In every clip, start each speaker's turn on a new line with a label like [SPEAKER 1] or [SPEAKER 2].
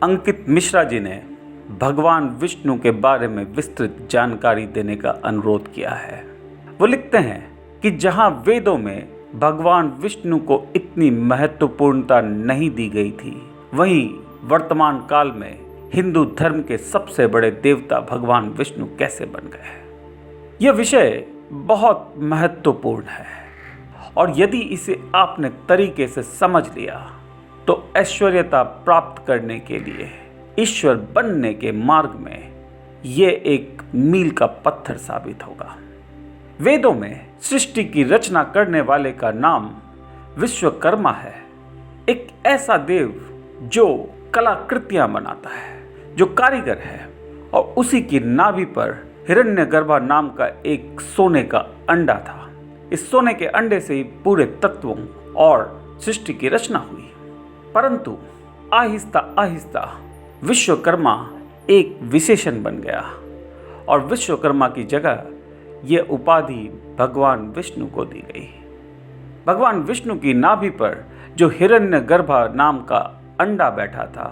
[SPEAKER 1] अंकित मिश्रा जी ने भगवान विष्णु के बारे में विस्तृत जानकारी देने का अनुरोध किया है। वो लिखते हैं कि जहां वेदों में भगवान विष्णु को इतनी महत्वपूर्णता नहीं दी गई थी, वहीं वर्तमान काल में हिंदू धर्म के सबसे बड़े देवता भगवान विष्णु कैसे बन गए। यह विषय बहुत महत्वपूर्ण है और यदि इसे आपने तरीके से समझ लिया तो ऐश्वर्यता प्राप्त करने के लिए ईश्वर बनने के मार्ग में यह एक मील का पत्थर साबित होगा। वेदों में सृष्टि की रचना करने वाले का नाम विश्वकर्मा है। एक ऐसा देव जो कलाकृतियां बनाता है, जो कारीगर है, और उसी की नाभि पर हिरण्यगर्भा नाम का एक सोने का अंडा था। इस सोने के अंडे से ही पूरे तत्वों और सृष्टि की रचना हुई। परंतु आहिस्ता आहिस्ता विश्वकर्मा एक विशेषण बन गया और विश्वकर्मा की जगह यह उपाधि भगवान विष्णु को दी गई। भगवान विष्णु की नाभि पर जो हिरण्यगर्भा नाम का अंडा बैठा था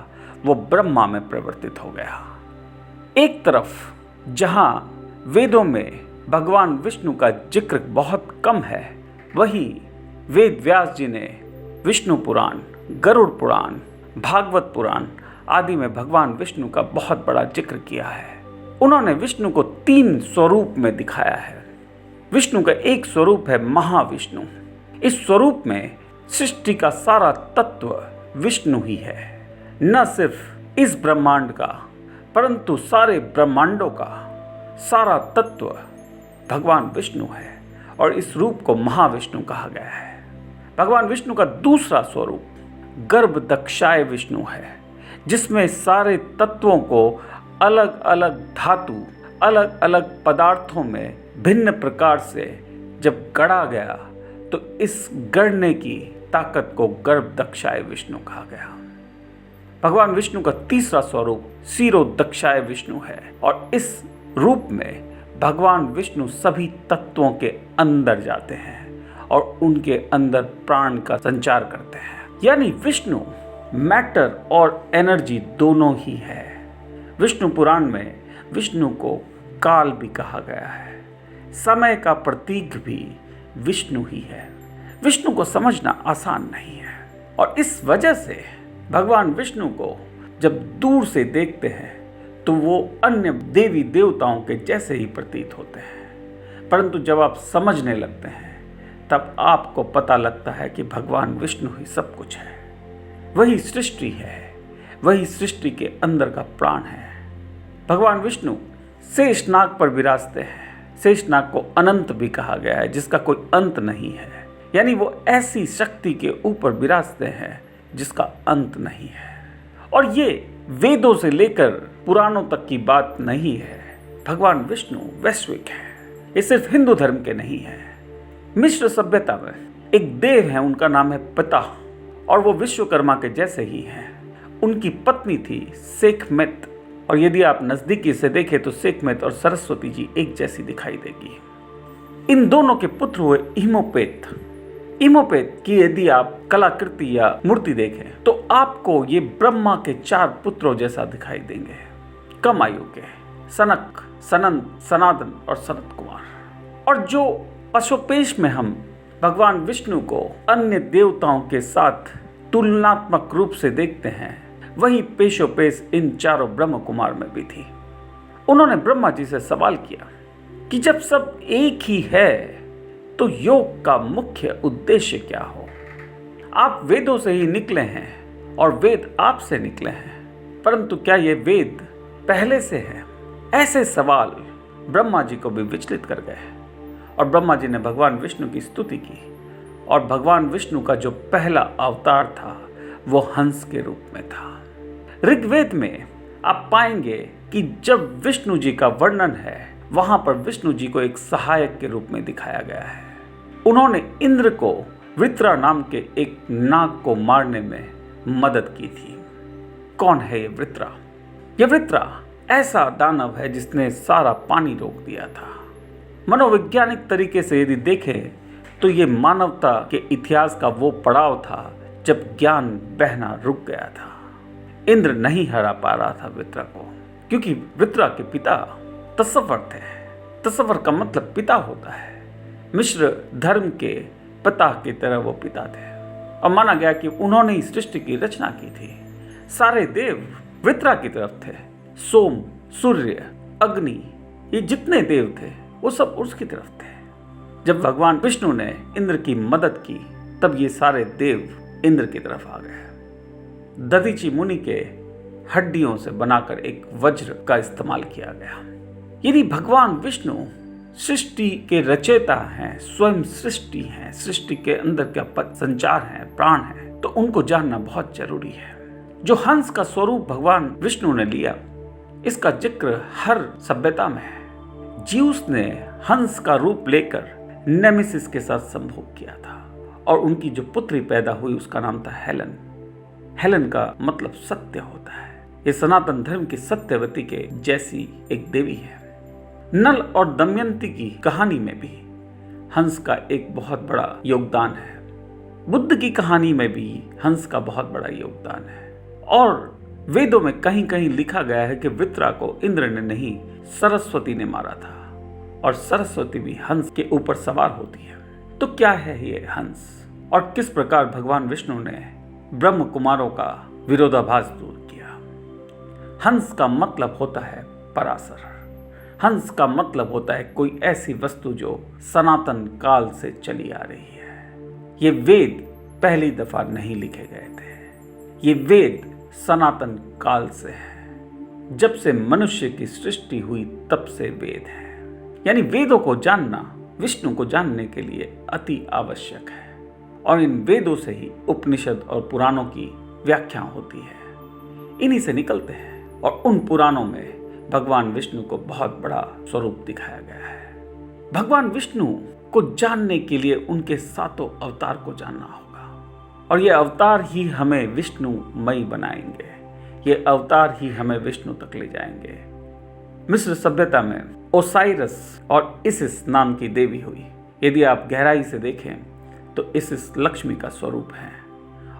[SPEAKER 1] वो ब्रह्मा में परिवर्तित हो गया। एक तरफ जहां वेदों में भगवान विष्णु का जिक्र बहुत कम है, वहीं वेद व्यास जी ने विष्णु पुराण, गरुड़ पुराण, भागवत पुराण आदि में भगवान विष्णु का बहुत बड़ा जिक्र किया है। उन्होंने विष्णु को 3 स्वरूप में दिखाया है। विष्णु का एक स्वरूप है महाविष्णु। इस स्वरूप में सृष्टि का सारा तत्व विष्णु ही है। न सिर्फ इस ब्रह्मांड का परंतु सारे ब्रह्मांडों का सारा तत्व भगवान विष्णु है और इस रूप को महाविष्णु कहा गया है। भगवान विष्णु का दूसरा स्वरूप गर्भदक्षाय विष्णु है, जिसमें सारे तत्वों को अलग अलग धातु, अलग अलग पदार्थों में भिन्न प्रकार से जब गढ़ा गया तो इस गढ़ने की ताकत को गर्भदक्षाय विष्णु कहा गया। भगवान विष्णु का तीसरा स्वरूप क्षीरोदक्षाय विष्णु है और इस रूप में भगवान विष्णु सभी तत्वों के अंदर जाते हैं और उनके अंदर प्राण का संचार करते हैं। यानी विष्णु मैटर और एनर्जी दोनों ही है। विष्णु पुराण में विष्णु को काल भी कहा गया है। समय का प्रतीक भी विष्णु ही है। विष्णु को समझना आसान नहीं है और इस वजह से भगवान विष्णु को जब दूर से देखते हैं तो वो अन्य देवी देवताओं के जैसे ही प्रतीत होते हैं, परंतु जब आप समझने लगते हैं तब आपको पता लगता है कि भगवान विष्णु ही सब कुछ है। वही सृष्टि है, वही सृष्टि के अंदर का प्राण है। भगवान विष्णु शेषनाग पर विराजते हैं। शेषनाग को अनंत भी कहा गया है, जिसका कोई अंत नहीं है। यानी वो ऐसी शक्ति के ऊपर विराजते हैं जिसका अंत नहीं है। और ये वेदों से लेकर पुराणों तक की बात नहीं है। भगवान विष्णु वैश्विक है, ये सिर्फ हिंदू धर्म के नहीं है। मिश्र सभ्यता में एक देव है, उनका नाम है पिता, और वो विश्वकर्मा के जैसे ही हैं। उनकी पत्नी थी सेखमेत, और यदि आप नजदीकी से देखें तो सेखमेत और सरस्वती जी एक जैसी दिखाई देगी। इन दोनों के पुत्र हुए इमोपेत। इमोपेत की यदि आप कलाकृति या मूर्ति देखें तो आपको ये ब्रह्मा के 4 पुत्रों जैसा दिखाई देंगे, कम आयु के, सनक, सनंद, सनातन और सनत कुमार। और जो पशुपेश में हम भगवान विष्णु को अन्य देवताओं के साथ तुलनात्मक रूप से देखते हैं, वही पेशोपेश इन 4 ब्रह्म कुमार में भी थी। उन्होंने ब्रह्मा जी से सवाल किया कि जब सब एक ही है तो योग का मुख्य उद्देश्य क्या हो। आप वेदों से ही निकले हैं और वेद आपसे निकले हैं, परंतु क्या ये वेद पहले से है? ऐसे सवाल ब्रह्मा जी को भी विचलित कर गए और ब्रह्मा जी ने भगवान विष्णु की स्तुति की। और भगवान विष्णु का जो पहला अवतार था वो हंस के रूप में था। ऋग्वेद में आप पाएंगे कि जब विष्णु जी का वर्णन है वहां पर विष्णु जी को एक सहायक के रूप में दिखाया गया है। उन्होंने इंद्र को वृत्रा नाम के एक नाग को मारने में मदद की थी। कौन है ये वृत्रा? ये वृत्रा ऐसा दानव है जिसने सारा पानी रोक दिया था। मनोवैज्ञानिक तरीके से यदि देखें तो ये मानवता के इतिहास का वो पड़ाव था जब ज्ञान बहना रुक गया था। इंद्र नहीं हरा पा रहा था वृत्रा को, क्योंकि वृत्रा के पिता तसव्वर थे। तसव्वर का मतलब पिता होता है। मिश्र धर्म के पिता की तरह वो पिता थे और माना गया कि उन्होंने ही सृष्टि की रचना की थी। सारे देव वृत्रा की तरफ थे। सोम, सूर्य, अग्नि, ये जितने देव थे वो सब उसकी तरफ थे। जब भगवान विष्णु ने इंद्र की मदद की तब ये सारे देव इंद्र की तरफ आ गए। दधीची मुनि के हड्डियों से बनाकर एक वज्र का इस्तेमाल किया गया। यदि भगवान विष्णु सृष्टि के रचयिता हैं, स्वयं सृष्टि हैं, सृष्टि के अंदर क्या संचार है, प्राण है, तो उनको जानना बहुत जरूरी है। जो हंस का स्वरूप भगवान विष्णु ने लिया, इसका जिक्र हर सभ्यता में है। ज्यूस ने हंस का रूप लेकर नेमेसिस के साथ संभोग किया था और उनकी जो पुत्री पैदा हुई उसका नाम था हेलन। हेलन का मतलब सत्य होता है। ये सनातन धर्म की सत्यवती के जैसी एक देवी है। नल और दमयंती की कहानी में भी हंस का एक बहुत बड़ा योगदान है। बुद्ध की कहानी में भी हंस का बहुत बड़ा योगदान है। और वेदों में कहीं कहीं लिखा गया है कि वृत्रा को इंद्र ने नहीं, सरस्वती ने मारा था और सरस्वती भी हंस के ऊपर सवार होती है। तो क्या है ये हंस और किस प्रकार भगवान विष्णु ने ब्रह्म कुमारों का विरोधाभास दूर किया? हंस का मतलब होता है पराशर। हंस का मतलब होता है कोई ऐसी वस्तु जो सनातन काल से चली आ रही है। ये वेद पहली दफा नहीं लिखे गए थे। ये वेद सनातन काल से है। जब से मनुष्य की सृष्टि हुई तब से वेद है। यानी वेदों को जानना विष्णु को जानने के लिए अति आवश्यक है। और इन वेदों से ही उपनिषद और पुराणों की व्याख्या होती है। इन्हीं से निकलते हैं और उन पुराणों में भगवान विष्णु को बहुत बड़ा स्वरूप दिखाया गया है। भगवान विष्णु को जानने के लिए उनके सातों अवतार को जानना होगा और ये अवतार ही हमें विष्णुमयी बनाएंगे। ये अवतार ही हमें विष्णु तक ले जाएंगे। मिस्र सभ्यता में ओसाइरस और इसिस नाम की देवी हुई। यदि आप गहराई से देखें तो इसिस लक्ष्मी का स्वरूप है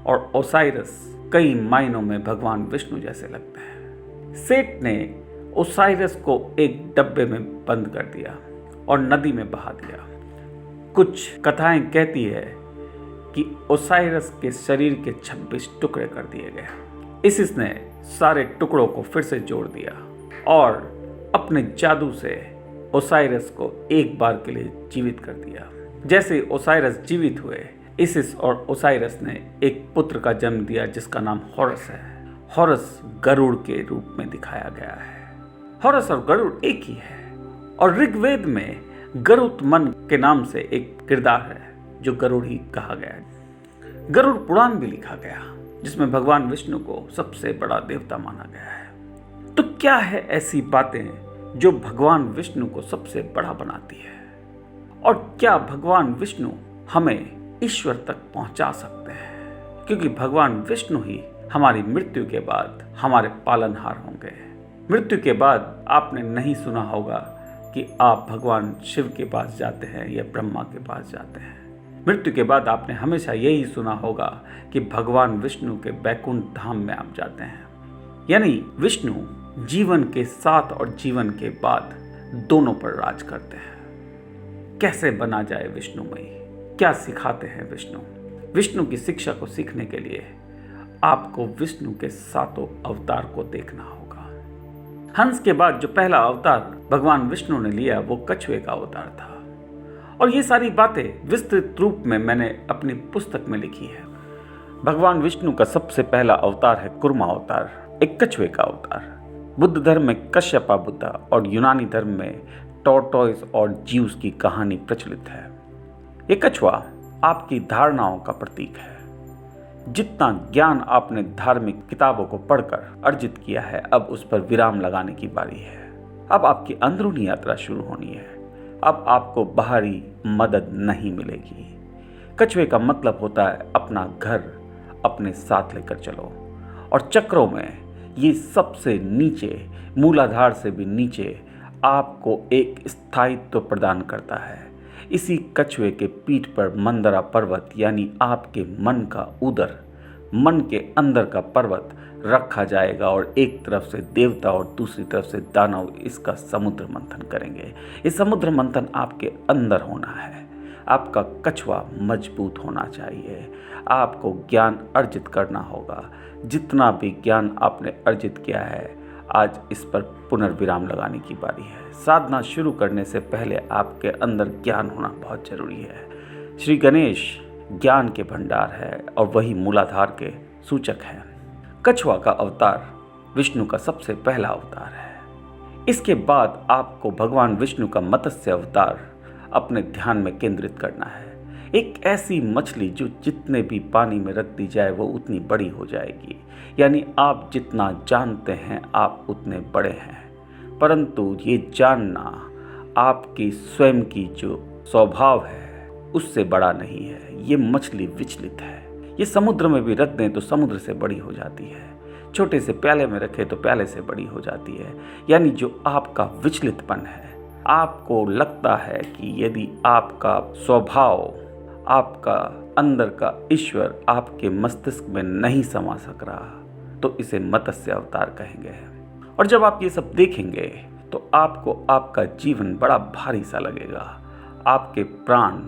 [SPEAKER 1] और ओसाइरस कई मायनों में भगवान विष्णु जैसे लगते हैं। सेठ ने ओसाइरस को एक डब्बे में बंद कर दिया और नदी में बहा दिया। कुछ कथाएं कहती है कि ओसाइरस के शरीर के 26 टुकड़े कर दिए गए। इसिस ने सारे टुकड़ों को फिर से जोड़ दिया और अपने जादू से ओसाइरस को एक बार के लिए जीवित कर दिया। जैसे ओसाइरस जीवित हुए, इसिस और ओसाइरस ने एक पुत्र का जन्म दिया जिसका नाम हॉरस है। हॉरस गरुड़ के रूप में दिखाया गया है। हॉरस और गरुड़ एक ही है और ऋग्वेद में गरुत्मन के नाम से एक किरदार है जो गरुड़ ही कहा गया है। गरुड़ पुराण भी लिखा गया जिसमें भगवान विष्णु को सबसे बड़ा देवता माना गया है। तो क्या है ऐसी बातें जो भगवान विष्णु को सबसे बड़ा बनाती है और क्या भगवान विष्णु हमें ईश्वर तक पहुंचा सकते हैं? क्योंकि भगवान विष्णु ही हमारी मृत्यु के बाद हमारे पालनहार होंगे। मृत्यु के बाद आपने नहीं सुना होगा कि आप भगवान शिव के पास जाते हैं या ब्रह्मा के पास जाते हैं। मृत्यु के बाद आपने हमेशा यही सुना होगा कि भगवान विष्णु के बैकुंठ धाम में आप जाते हैं। यानी विष्णु जीवन के साथ और जीवन के बाद दोनों पर राज करते हैं। कैसे बना जाए विष्णुमयी? क्या सिखाते हैं विष्णु? विष्णु की शिक्षा को सीखने के लिए आपको विष्णु के सातों अवतार को देखना होगा। हंस के बाद जो पहला अवतार भगवान विष्णु ने लिया वो कछुए का अवतार था और ये सारी बातें विस्तृत रूप में मैंने अपनी पुस्तक में लिखी है। भगवान विष्णु का सबसे पहला अवतार है कुर्मा अवतार, एक कछुए का अवतार। बुद्ध धर्म में कश्यपा बुद्धा और यूनानी धर्म में टॉर्टोइस और ज्यूस की कहानी प्रचलित है। ये कछुआ आपकी धारणाओं का प्रतीक है। जितना ज्ञान आपने धार्मिक किताबों को पढ़कर अर्जित किया है, अब उस पर विराम लगाने की बारी है। अब आपकी अंदरूनी यात्रा शुरू होनी है। अब आपको बाहरी मदद नहीं मिलेगी। कछुए का मतलब होता है अपना घर अपने साथ लेकर चलो और चक्रों में ये सबसे नीचे, मूलाधार से भी नीचे आपको एक स्थायित्व प्रदान करता है। इसी कछुए के पीठ पर मंदरा पर्वत यानी आपके मन का उदर मन के अंदर का पर्वत रखा जाएगा और एक तरफ से देवता और दूसरी तरफ से दानव इसका समुद्र मंथन करेंगे। ये समुद्र मंथन आपके अंदर होना है। आपका कछुआ मजबूत होना चाहिए। आपको ज्ञान अर्जित करना होगा। जितना भी ज्ञान आपने अर्जित किया है, आज इस पर पुनर्विराम लगाने की बारी है। साधना शुरू करने से पहले आपके अंदर ज्ञान होना बहुत जरूरी है। श्री गणेश ज्ञान के भंडार है और वही मूलाधार के सूचक हैं। कछुआ का अवतार विष्णु का सबसे पहला अवतार है। इसके बाद आपको भगवान विष्णु का मत्स्य अवतार अपने ध्यान में केंद्रित करना है। एक ऐसी मछली जो जितने भी पानी में रख दी जाए वो उतनी बड़ी हो जाएगी। यानी आप जितना जानते हैं आप उतने बड़े हैं, परंतु ये जानना आपकी स्वयं की जो स्वभाव है उससे बड़ा नहीं है। ये मछली विचलित है। ये समुद्र में भी रख दें तो समुद्र से बड़ी हो जाती है, छोटे से प्याले में रखें तो प्याले से बड़ी हो जाती है। यानी जो आपका विचलितपन है, आपको लगता है कि यदि आपका स्वभाव, आपका अंदर का ईश्वर आपके मस्तिष्क में नहीं समा सक रहा तो इसे मत्स्य अवतार कहेंगे। और जब आप ये सब देखेंगे तो आपको आपका जीवन बड़ा भारी सा लगेगा। आपके प्राण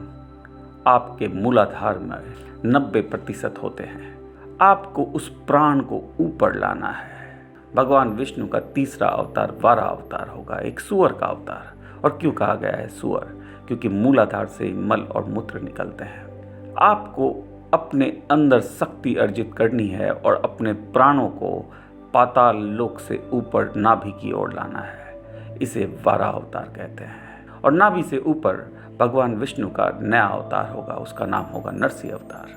[SPEAKER 1] आपके मूलाधार में 90% होते हैं। आपको उस प्राण को ऊपर लाना है। भगवान विष्णु का तीसरा अवतार वारा अवतार होगा, एक सूअर का अवतार। और क्यों कहा गया है सूअर? क्योंकि मूलाधार से मल और मूत्र निकलते हैं। आपको अपने अंदर शक्ति अर्जित करनी है और अपने प्राणों को पाताल लोक से ऊपर नाभि की ओर लाना है। इसे वारा अवतार कहते हैं। और नाभि से ऊपर भगवान विष्णु का नया अवतार होगा, उसका नाम होगा नरसिंह अवतार।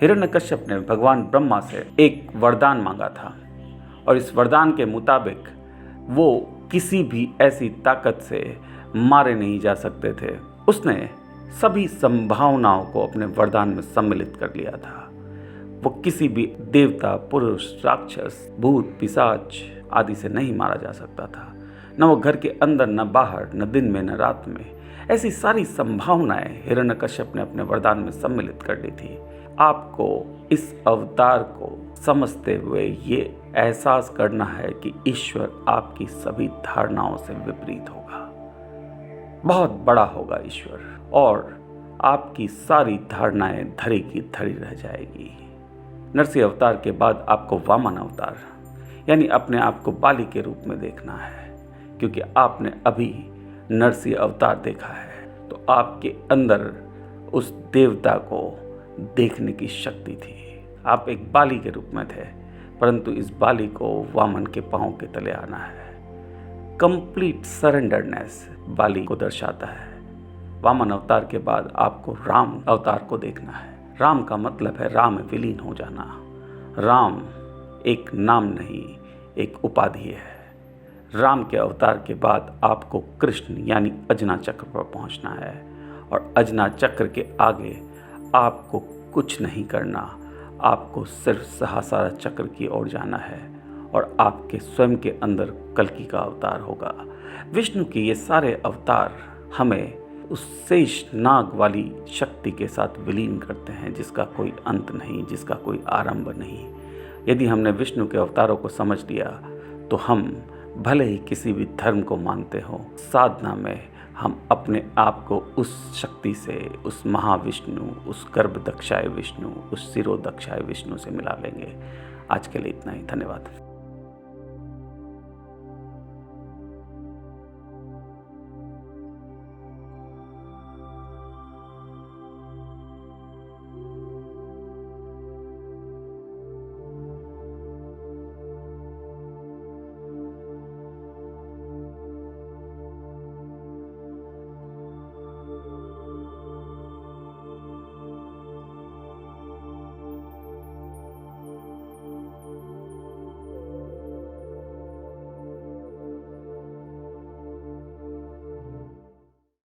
[SPEAKER 1] हिरण्यकश्यप ने भगवान ब्रह्मा से एक वरदान मांगा था और इस वरदान के मुताबिक वो किसी भी ऐसी ताकत से मारे नहीं जा सकते थे। उसने सभी संभावनाओं को अपने वरदान में सम्मिलित कर लिया था। वो किसी भी देवता, पुरुष, राक्षस, भूत, पिशाच आदि से नहीं मारा जा सकता था। न वो घर के अंदर, न बाहर, न दिन में, न रात में। ऐसी सारी संभावनाएं हिरण्यकश्यप ने अपने वरदान में सम्मिलित कर ली थी। आपको इस अवतार को समझते हुए ये एहसास करना है कि ईश्वर आपकी सभी धारणाओं से विपरीत होगा। बहुत बड़ा होगा ईश्वर और आपकी सारी धारणाएं धरी की धरी रह जाएगी। नरसिंह अवतार के बाद आपको वामन अवतार यानी अपने आप को बाली के रूप में देखना है। क्योंकि आपने अभी नरसिंह अवतार देखा है तो आपके अंदर उस देवता को देखने की शक्ति थी। आप एक बाली के रूप में थे, परंतु इस बाली को वामन के पांव के तले आना है। कंप्लीट सरेंडरनेस बाली को दर्शाता है। वामन अवतार के बाद आपको राम अवतार को देखना है। राम का मतलब है राम में विलीन हो जाना। राम एक नाम नहीं, एक उपाधि है। राम के अवतार के बाद आपको कृष्ण यानी अजना चक्र पर पहुंचना है और अजना चक्र के आगे आपको कुछ नहीं करना। आपको सिर्फ सहस्रार चक्र की ओर जाना है और आपके स्वयं के अंदर कल्कि का अवतार होगा। विष्णु के ये सारे अवतार हमें उस शेष नाग वाली शक्ति के साथ विलीन करते हैं जिसका कोई अंत नहीं, जिसका कोई आरंभ नहीं। यदि हमने विष्णु के अवतारों को समझ लिया तो हम भले ही किसी भी धर्म को मानते हो, साधना में हम अपने आप को उस शक्ति से, उस महाविष्णु, उस गर्भ दक्षाय विष्णु, उस शिरो दक्षाय विष्णु से मिला लेंगे। आज के लिए इतना ही। धन्यवाद।